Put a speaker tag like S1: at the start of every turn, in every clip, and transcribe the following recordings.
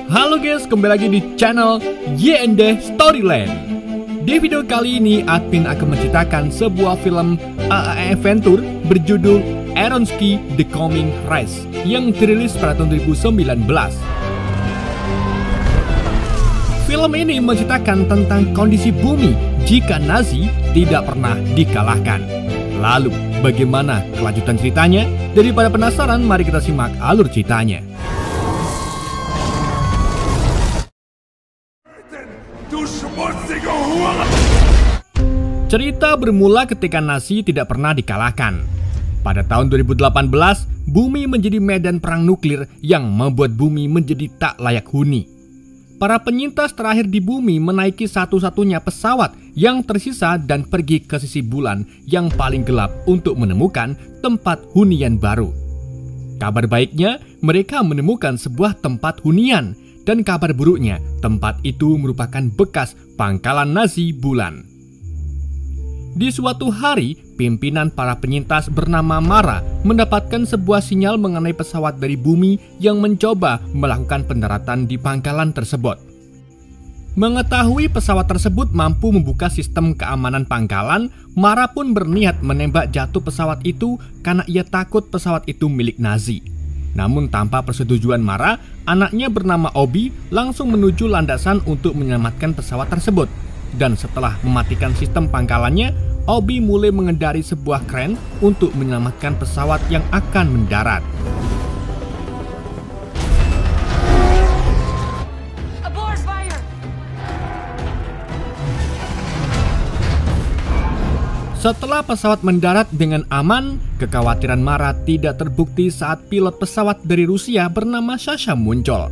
S1: Halo guys, kembali lagi di channel YND Storyland. Di video kali ini, admin akan menceritakan sebuah film adventure berjudul Aronski The Coming Race yang dirilis pada tahun 2019. Film ini menceritakan tentang kondisi bumi jika Nazi tidak pernah dikalahkan. Lalu, bagaimana kelanjutan ceritanya? Daripada penasaran, mari kita simak alur ceritanya. Cerita bermula ketika Nazi tidak pernah dikalahkan. Pada tahun 2018, bumi menjadi medan perang nuklir yang membuat bumi menjadi tak layak huni. Para penyintas terakhir di bumi menaiki satu-satunya pesawat yang tersisa dan pergi ke sisi bulan yang paling gelap untuk menemukan tempat hunian baru. Kabar baiknya, mereka menemukan sebuah tempat hunian, dan kabar buruknya, tempat itu merupakan bekas pangkalan Nazi bulan. Di suatu hari, pimpinan para penyintas bernama Mara mendapatkan sebuah sinyal mengenai pesawat dari bumi yang mencoba melakukan pendaratan di pangkalan tersebut. Mengetahui pesawat tersebut mampu membuka sistem keamanan pangkalan, Mara pun berniat menembak jatuh pesawat itu karena ia takut pesawat itu milik Nazi. Namun tanpa persetujuan Mara, anaknya bernama Obi langsung menuju landasan untuk menyelamatkan pesawat tersebut. Dan setelah mematikan sistem pangkalannya, Obi mulai mengendari sebuah kren untuk menyelamatkan pesawat yang akan mendarat. Setelah pesawat mendarat dengan aman, kekhawatiran Mara tidak terbukti saat pilot pesawat dari Rusia bernama Sasha muncul.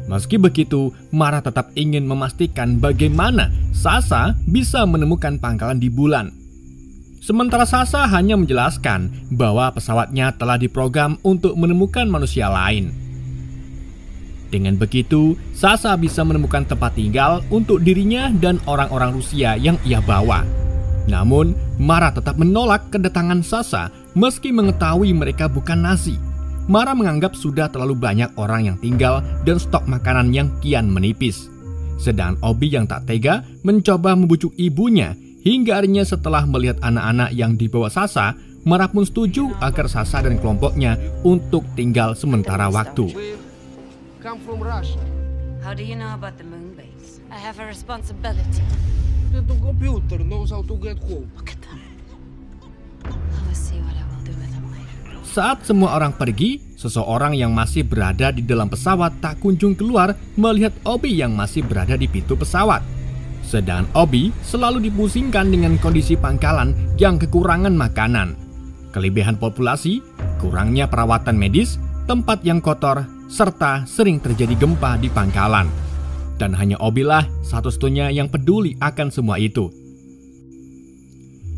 S1: Meski begitu, Mara tetap ingin memastikan bagaimana Sasha bisa menemukan pangkalan di bulan. Sementara Sasha hanya menjelaskan bahwa pesawatnya telah diprogram untuk menemukan manusia lain. Dengan begitu, Sasha bisa menemukan tempat tinggal untuk dirinya dan orang-orang Rusia yang ia bawa. Namun, Mara tetap menolak kedatangan Sasha meski mengetahui mereka bukan Nazi. Mara menganggap sudah terlalu banyak orang yang tinggal dan stok makanan yang kian menipis. Sedangkan Obi yang tak tega mencoba membujuk ibunya hingga akhirnya setelah melihat anak-anak yang dibawa Sasha, Mara pun setuju agar Sasha dan kelompoknya untuk tinggal sementara waktu.
S2: How do you know about the moon base? I have a responsibility.
S3: The computer knows how to get home.
S2: Look at them. I will see what I will do with them later.
S1: Saat semua orang pergi, seseorang yang masih berada di dalam pesawat tak kunjung keluar melihat Obi yang masih berada di pintu pesawat. Sedangkan Obi selalu dipusingkan dengan kondisi pangkalan yang kekurangan makanan, kelebihan populasi, kurangnya perawatan medis, tempat yang kotor, serta sering terjadi gempa di pangkalan. Dan hanya Obi lah satu-satunya yang peduli akan semua itu.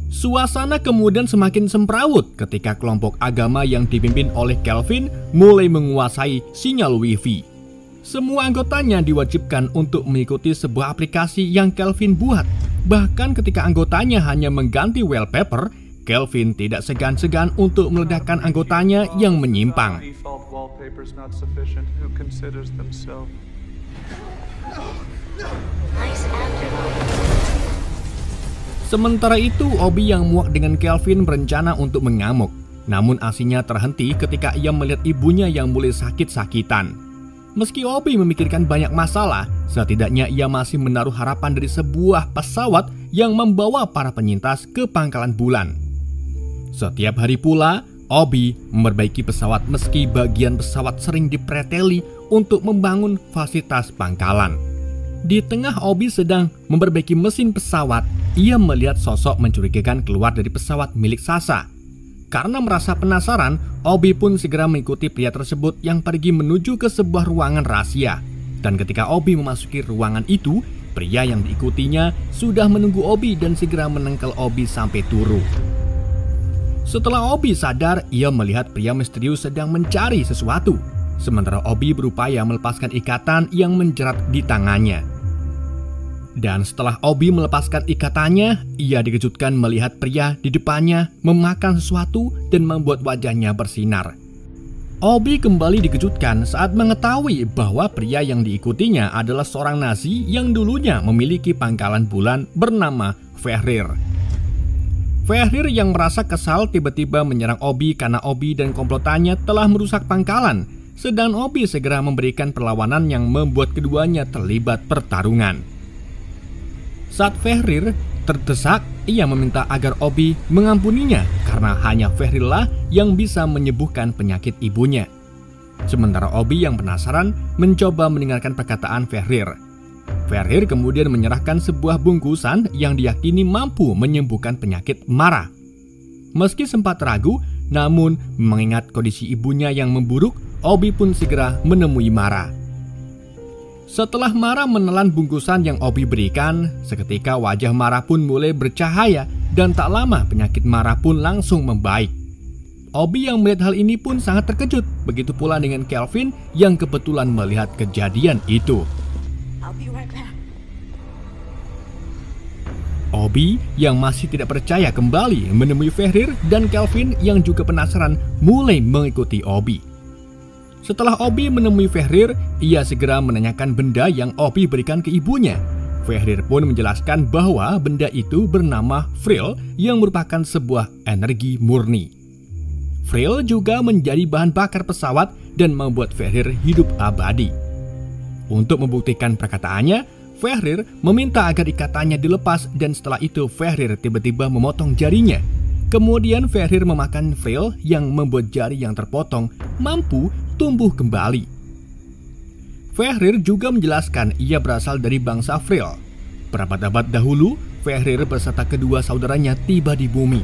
S1: Suasana kemudian semakin semrawut ketika kelompok agama yang dipimpin oleh Kelvin mulai menguasai sinyal Wi-Fi. Semua anggotanya diwajibkan untuk mengikuti sebuah aplikasi yang Kelvin buat. Bahkan ketika anggotanya hanya mengganti wallpaper, Kelvin tidak segan-segan untuk meledakkan anggotanya yang menyimpang. Sementara itu, Obi yang muak dengan Kelvin berencana untuk mengamuk. Namun aksinya terhenti ketika ia melihat ibunya yang mulai sakit-sakitan. Meski Obi memikirkan banyak masalah, setidaknya ia masih menaruh harapan dari sebuah pesawat yang membawa para penyintas ke pangkalan bulan. Setiap hari pula, Obi memperbaiki pesawat meski bagian pesawat sering dipreteli untuk membangun fasilitas pangkalan. Di tengah Obi sedang memperbaiki mesin pesawat, ia melihat sosok mencurigakan keluar dari pesawat milik Sasha. Karena merasa penasaran, Obi pun segera mengikuti pria tersebut yang pergi menuju ke sebuah ruangan rahasia. Dan ketika Obi memasuki ruangan itu, pria yang diikutinya sudah menunggu Obi dan segera menengkel Obi sampai turu. Setelah Obi sadar, ia melihat pria misterius sedang mencari sesuatu. Sementara Obi berupaya melepaskan ikatan yang menjerat di tangannya. Dan setelah Obi melepaskan ikatannya, ia dikejutkan melihat pria di depannya memakan sesuatu dan membuat wajahnya bersinar. Obi kembali dikejutkan saat mengetahui bahwa pria yang diikutinya adalah seorang Nazi yang dulunya memiliki pangkalan bulan bernama Fenrir. Fenrir yang merasa kesal tiba-tiba menyerang Obi karena Obi dan komplotannya telah merusak pangkalan, sedang Obi segera memberikan perlawanan yang membuat keduanya terlibat pertarungan. Saat Fenrir terdesak, ia meminta agar Obi mengampuninya karena hanya Fenrir lah yang bisa menyembuhkan penyakit ibunya. Sementara Obi yang penasaran mencoba mendengarkan perkataan Fenrir. Fenrir kemudian menyerahkan sebuah bungkusan yang diyakini mampu menyembuhkan penyakit Mara. Meski sempat ragu, namun mengingat kondisi ibunya yang memburuk, Obi pun segera menemui Mara. Setelah Mara menelan bungkusan yang Obi berikan, seketika wajah Mara pun mulai bercahaya dan tak lama penyakit Mara pun langsung membaik. Obi yang melihat hal ini pun sangat terkejut, begitu pula dengan Kelvin yang kebetulan melihat kejadian itu. Obi yang masih tidak percaya kembali menemui Fenrir dan Kelvin yang juga penasaran mulai mengikuti Obi. Setelah Obi menemui Fenrir, ia segera menanyakan benda yang Obi berikan ke ibunya. Fenrir pun menjelaskan bahwa benda itu bernama Vril yang merupakan sebuah energi murni. Vril juga menjadi bahan bakar pesawat dan membuat Fenrir hidup abadi. Untuk membuktikan perkataannya, Fenrir meminta agar ikatannya dilepas dan setelah itu Fenrir tiba-tiba memotong jarinya. Kemudian Fenrir memakan Vril yang membuat jari yang terpotong mampu tumbuh kembali. Fenrir juga menjelaskan ia berasal dari bangsa Vril. Berabad-abad dahulu, Fenrir beserta kedua saudaranya tiba di bumi.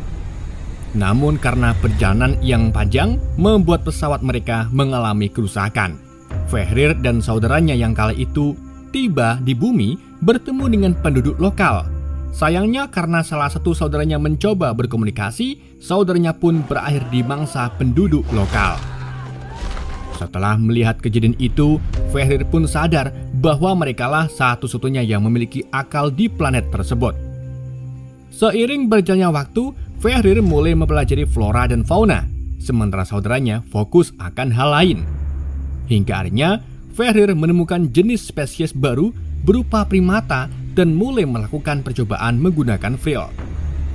S1: Namun karena perjalanan yang panjang membuat pesawat mereka mengalami kerusakan. Fenrir dan saudaranya yang kala itu tiba di bumi bertemu dengan penduduk lokal. Sayangnya karena salah satu saudaranya mencoba berkomunikasi, saudaranya pun berakhir di mangsa penduduk lokal. Setelah melihat kejadian itu, Fenrir pun sadar bahwa merekalah satu-satunya yang memiliki akal di planet tersebut. Seiring berjalannya waktu, Fenrir mulai mempelajari flora dan fauna, sementara saudaranya fokus akan hal lain. Hingga akhirnya, Fenrir menemukan jenis spesies baru berupa primata dan mulai melakukan percobaan menggunakan Vril.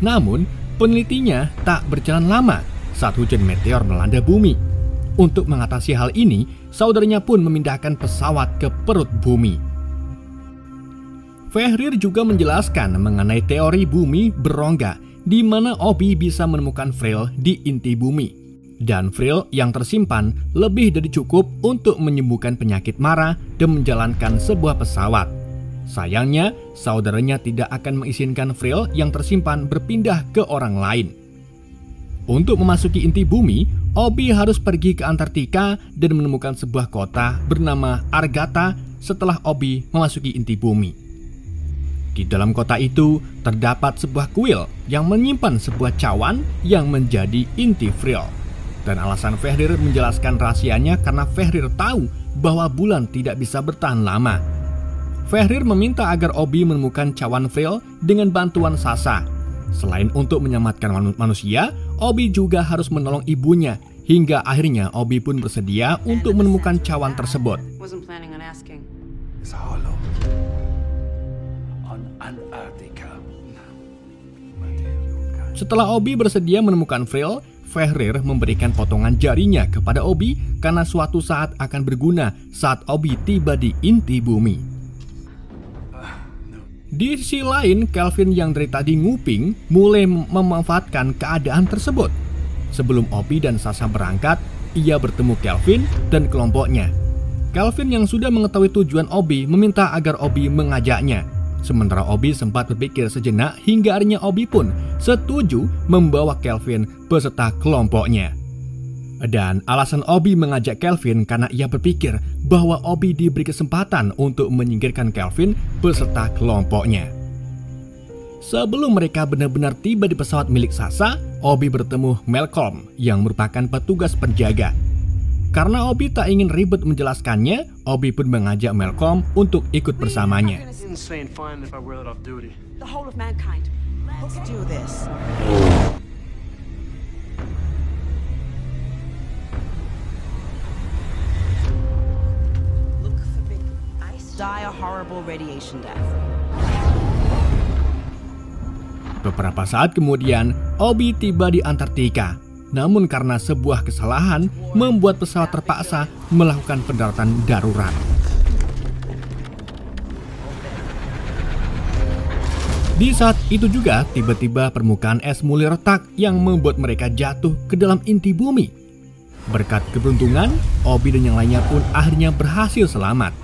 S1: Namun, penelitinya tak berjalan lama saat hujan meteor melanda bumi. Untuk mengatasi hal ini, saudaranya pun memindahkan pesawat ke perut bumi. Fenrir juga menjelaskan mengenai teori bumi berongga, di mana Obi bisa menemukan Vril di inti bumi. Dan Vril yang tersimpan lebih dari cukup untuk menyembuhkan penyakit Mara dan menjalankan sebuah pesawat. Sayangnya, saudaranya tidak akan mengizinkan Vril yang tersimpan berpindah ke orang lain. Untuk memasuki inti bumi, Obi harus pergi ke Antartika dan menemukan sebuah kota bernama Argata setelah Obi memasuki inti bumi. Di dalam kota itu terdapat sebuah kuil yang menyimpan sebuah cawan yang menjadi inti Vril. Dan alasan Fenrir menjelaskan rahasianya karena Fenrir tahu bahwa bulan tidak bisa bertahan lama. Fenrir meminta agar Obi menemukan cawan Vril dengan bantuan Sasa. Selain untuk menyelamatkan manusia, Obi juga harus menolong ibunya. Hingga akhirnya Obi pun bersedia untuk menemukan cawan tersebut. Setelah Obi bersedia menemukan Vril, Fenrir memberikan potongan jarinya kepada Obi karena suatu saat akan berguna saat Obi tiba di inti bumi. Di sisi lain, Kelvin yang dari tadi nguping mulai memanfaatkan keadaan tersebut. Sebelum Obi dan Sasa berangkat, ia bertemu Kelvin dan kelompoknya. Kelvin yang sudah mengetahui tujuan Obi meminta agar Obi mengajaknya. Sementara Obi sempat berpikir sejenak hingga akhirnya Obi pun setuju membawa Kelvin beserta kelompoknya. Dan alasan Obi mengajak Kelvin karena ia berpikir bahwa Obi diberi kesempatan untuk menyingkirkan Kelvin beserta kelompoknya. Sebelum mereka benar-benar tiba di pesawat milik Sasa, Obi bertemu Malcolm yang merupakan petugas penjaga. Karena Obi tak ingin ribet menjelaskannya, Obi pun mengajak Malcolm untuk ikut bersamanya.
S4: die a horrible radiation death.
S1: Beberapa saat kemudian, Obi tiba di Antartika. Namun karena sebuah kesalahan, membuat pesawat terpaksa melakukan pendaratan darurat. Di saat itu juga, tiba-tiba permukaan es mulai retak yang membuat mereka jatuh ke dalam inti bumi. Berkat keberuntungan, Obi dan yang lainnya pun akhirnya berhasil selamat.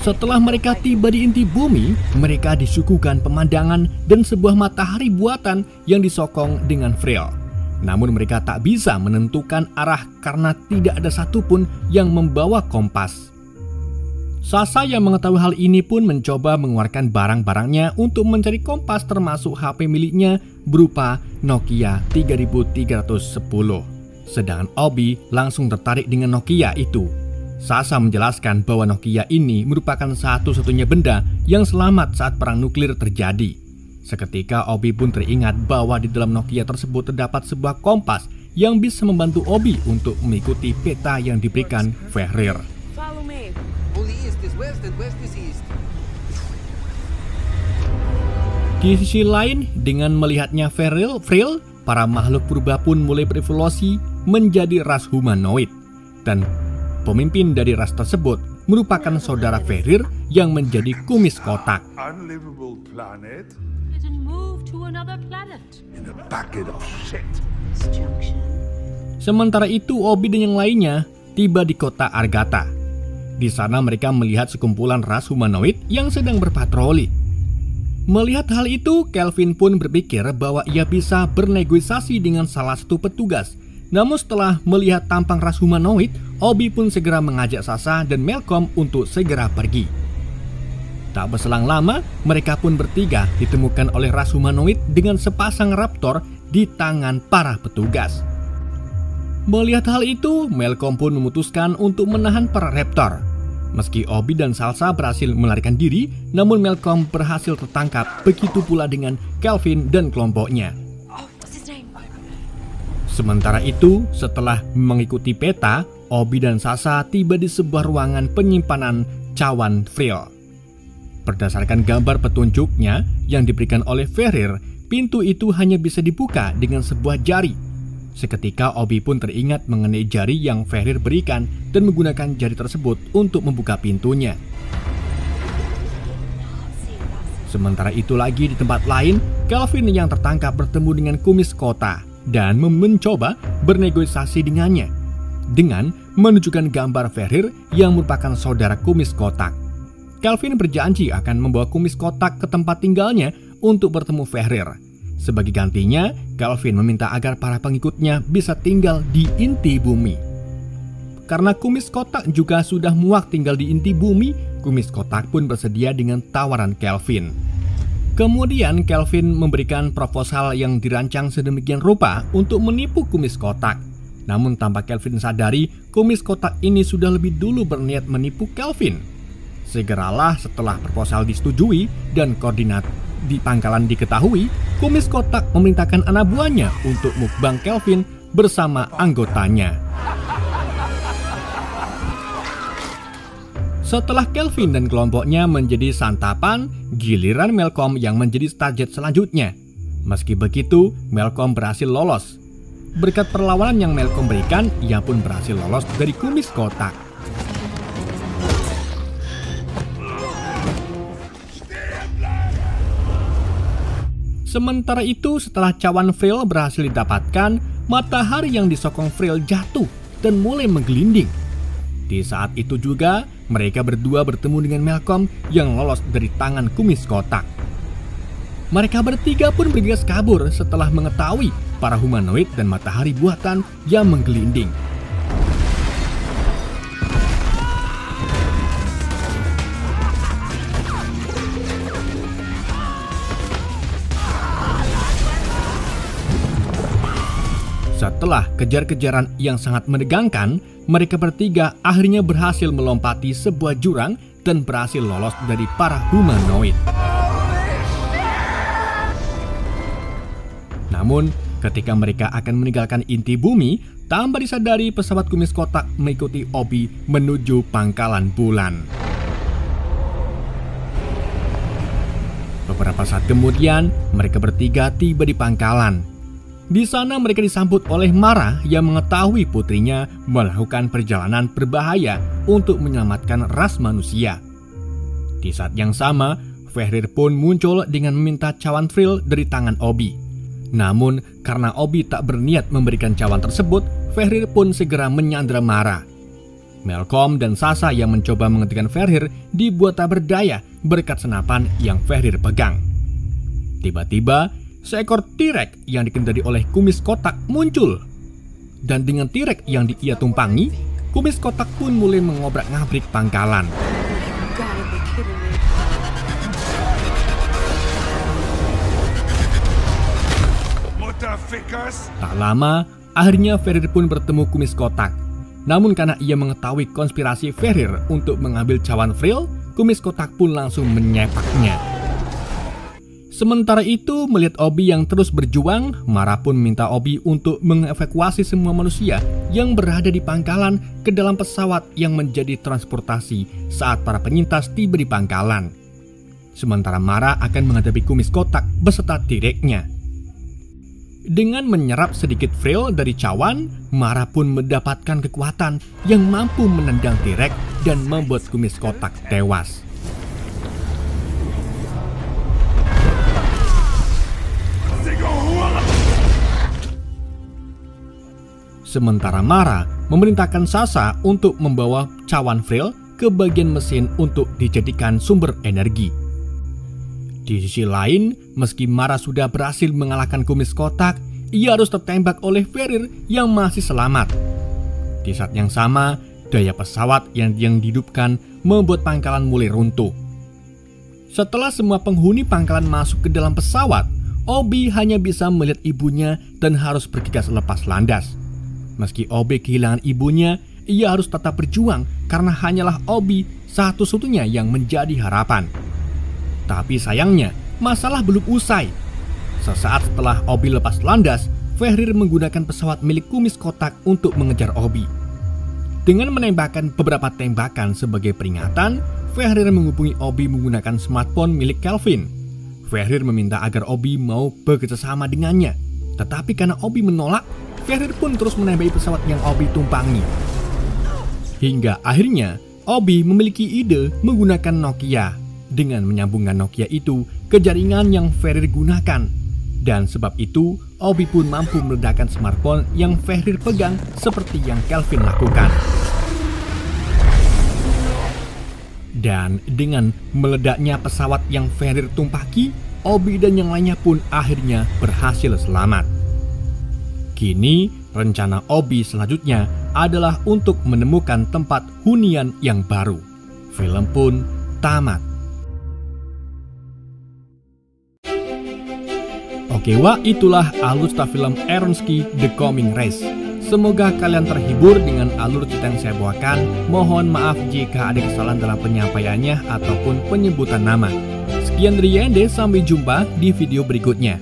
S1: Setelah mereka tiba di inti bumi, mereka disuguhkan pemandangan dan sebuah matahari buatan yang disokong dengan Vril. Namun mereka tak bisa menentukan arah karena tidak ada satupun yang membawa kompas. Sasa yang mengetahui hal ini pun mencoba mengeluarkan barang-barangnya untuk mencari kompas, termasuk HP miliknya berupa Nokia 3310. Sedangkan Obi langsung tertarik dengan Nokia itu. Sasa menjelaskan bahwa Nokia ini merupakan satu-satunya benda yang selamat saat perang nuklir terjadi. Seketika Obi pun teringat bahwa di dalam Nokia tersebut terdapat sebuah kompas yang bisa membantu Obi untuk mengikuti peta yang diberikan Fenrir.
S4: Follow me.
S3: Only east is west and west is east.
S1: Di sisi lain, dengan melihatnya Vril, para makhluk purba pun mulai berevolusi menjadi ras humanoid. Dan pemimpin dari ras tersebut merupakan saudara Fenrir yang menjadi kumis kotak.
S5: Unlivable planet
S2: And move to another planet.
S5: in a bucket of shit.
S2: This junction.
S1: Sementara itu, Obi dan yang lainnya tiba di kota Argata. Di sana mereka melihat sekumpulan ras humanoid yang sedang berpatroli. Melihat hal itu, Kelvin pun berpikir bahwa ia bisa bernegosiasi dengan salah satu petugas. Namun setelah melihat tampang ras humanoid, Obi pun segera mengajak Sasa dan Malcolm untuk segera pergi. Tak berselang lama, mereka pun bertiga ditemukan oleh ras humanoid dengan sepasang raptor di tangan para petugas. Melihat hal itu, Malcolm pun memutuskan untuk menahan para raptor. Meski Obi dan Salsa berhasil melarikan diri, namun Malcolm berhasil tertangkap, begitu pula dengan Kelvin dan kelompoknya.
S2: Oh, what's his name?
S1: Sementara itu, setelah mengikuti peta, Obi dan Sasa tiba di sebuah ruangan penyimpanan cawan Vril. Berdasarkan gambar petunjuknya yang diberikan oleh Fenrir, pintu itu hanya bisa dibuka dengan sebuah jari. Seketika Obi pun teringat mengenai jari yang Fenrir berikan dan menggunakan jari tersebut untuk membuka pintunya. Sementara itu lagi di tempat lain, Kelvin yang tertangkap bertemu dengan kumis kota dan mencoba bernegosiasi dengannya dengan menunjukkan gambar Fenrir yang merupakan saudara kumis kotak. Kelvin berjanji akan membawa kumis kotak ke tempat tinggalnya untuk bertemu Fenrir. Sebagai gantinya, Kelvin meminta agar para pengikutnya bisa tinggal di inti bumi. Karena kumis kotak juga sudah muak tinggal di inti bumi, kumis kotak pun bersedia dengan tawaran Kelvin. Kemudian Kelvin memberikan proposal yang dirancang sedemikian rupa untuk menipu kumis kotak. Namun tanpa Kelvin sadari, kumis kotak ini sudah lebih dulu berniat menipu Kelvin. Segeralah setelah proposal disetujui dan koordinat di pangkalan diketahui, kumis kotak memerintahkan anak buahnya untuk mukbang Kelvin bersama anggotanya. Setelah Kelvin dan kelompoknya menjadi santapan, giliran Malcolm yang menjadi target selanjutnya. Meski begitu, Malcolm berhasil lolos. Berkat perlawanan yang Malcolm berikan, ia pun berhasil lolos dari kumis kotak. Sementara itu, setelah cawan Vril berhasil didapatkan, matahari yang disokong Vril jatuh dan mulai menggelinding. Di saat itu juga, mereka berdua bertemu dengan Malcolm yang lolos dari tangan kumis kotak. Mereka bertiga pun bergegas kabur setelah mengetahui para humanoid dan matahari buatan yang menggelinding. Setelah kejar-kejaran yang sangat menegangkan, mereka bertiga akhirnya berhasil melompati sebuah jurang dan berhasil lolos dari para humanoid. Namun, ketika mereka akan meninggalkan inti bumi, tanpa disadari pesawat kumis kotak mengikuti Obi menuju pangkalan bulan. Beberapa saat kemudian, mereka bertiga tiba di pangkalan. Di sana mereka disambut oleh Mara yang mengetahui putrinya melakukan perjalanan berbahaya untuk menyelamatkan ras manusia. Di saat yang sama, Fenrir pun muncul dengan meminta cawan Vril dari tangan Obi. Namun, karena Obi tak berniat memberikan cawan tersebut, Fenrir pun segera menyandra Mara. Malcolm dan Sasha yang mencoba menghentikan Fenrir dibuat tak berdaya berkat senapan yang Fenrir pegang. Tiba-tiba, seekor T-Rex yang dikendari oleh kumis kotak muncul. Dan dengan T-Rex yang ia tumpangi, kumis kotak pun mulai mengobrak-ngabrik pangkalan.
S2: Gotta be kidding me.
S5: Motherfuckers!
S1: Tak lama, akhirnya Fenrir pun bertemu kumis kotak. Namun karena ia mengetahui konspirasi Fenrir untuk mengambil cawan Vril, kumis kotak pun langsung menyepaknya. Sementara itu, melihat Obi yang terus berjuang, Mara pun minta Obi untuk mengevakuasi semua manusia yang berada di pangkalan ke dalam pesawat yang menjadi transportasi saat para penyintas tiba di pangkalan. Sementara Mara akan menghadapi kumis kotak beserta T-Rex-nya. Dengan menyerap sedikit Vril dari cawan, Mara pun mendapatkan kekuatan yang mampu menendang T-Rex dan membuat kumis kotak tewas. Sementara Mara memerintahkan Sasha untuk membawa cawan Vril ke bagian mesin untuk dijadikan sumber energi. Di sisi lain, meski Mara sudah berhasil mengalahkan kumis kotak, ia harus tertembak oleh Fenrir yang masih selamat. Di saat yang sama, daya pesawat yang dihidupkan membuat pangkalan mulai runtuh. Setelah semua penghuni pangkalan masuk ke dalam pesawat, Obi hanya bisa melihat ibunya dan harus bergegas lepas landas. Meski Obi kehilangan ibunya, ia harus tetap berjuang karena hanyalah Obi satu-satunya yang menjadi harapan. Tapi sayangnya, masalah belum usai. Sesaat setelah Obi lepas landas, Fenrir menggunakan pesawat milik kumis kotak untuk mengejar Obi. Dengan menembakkan beberapa tembakan sebagai peringatan, Fenrir menghubungi Obi menggunakan smartphone milik Kelvin. Fenrir meminta agar Obi mau bekerjasama dengannya. Tetapi karena Obi menolak, Fenrir pun terus menembaki pesawat yang Obi tumpangi. Hingga akhirnya, Obi memiliki ide menggunakan Nokia dengan menyambungkan Nokia itu ke jaringan yang Fenrir gunakan. Dan sebab itu, Obi pun mampu meledakkan smartphone yang Fenrir pegang seperti yang Kelvin lakukan. Dan dengan meledaknya pesawat yang Fenrir tumpaki, Obi dan yang lainnya pun akhirnya berhasil selamat. Kini, rencana Obi selanjutnya adalah untuk menemukan tempat hunian yang baru. Film pun tamat. Oke, itulah alur cerita film Aronofsky The Coming Race. Semoga kalian terhibur dengan alur cerita yang saya bawakan. Mohon maaf jika ada kesalahan dalam penyampaiannya ataupun penyebutan nama. Sekian dari Yende, sampai jumpa di video berikutnya.